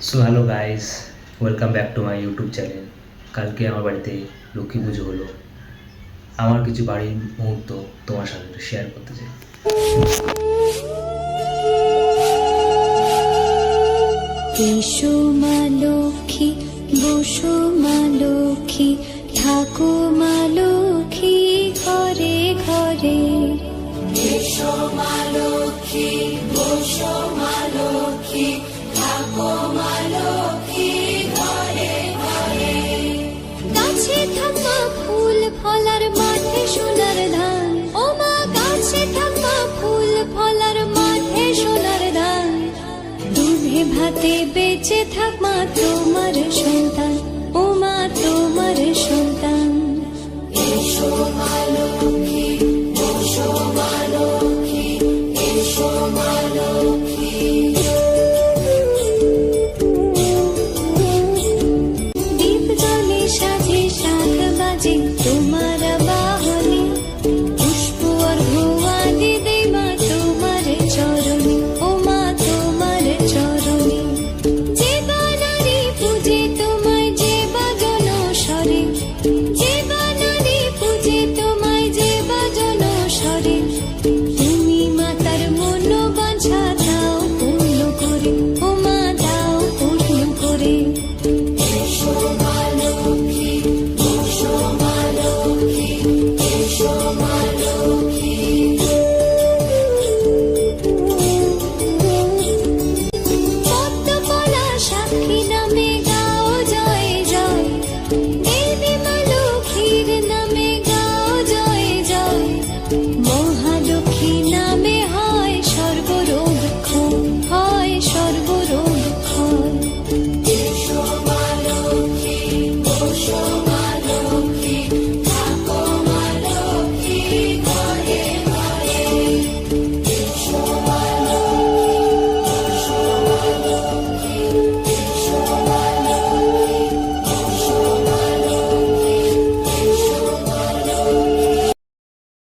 So hello guys, welcome back to my YouTube channel. কালকে আমার বাড়িতে লক্ষ্মী পুজো হলো। আমার কিছু বাড়ির মুহূর্ত তোমার সাথে শেয়ার করতে চাই। এসো মা লক্ষ্মী, বসো মা লক্ষ্মী, থাকো মা লক্ষ্মী ঘরে ঘরে। এসো মা লক্ষ্মী, বসো মা লক্ষ্মী, থাকো মা লক্ষ্মী ঘরে ঘরে। গাছে থাকা ফুল ফলার মাঠে সোনার ধান, ও মা গাছে থাকা ফুল ফলার মাঠে সোনার ধান। দুধে ভাতে বেঁচে থাক মা তোমার সন্তান, ও মা তোমার সন্তান। এসো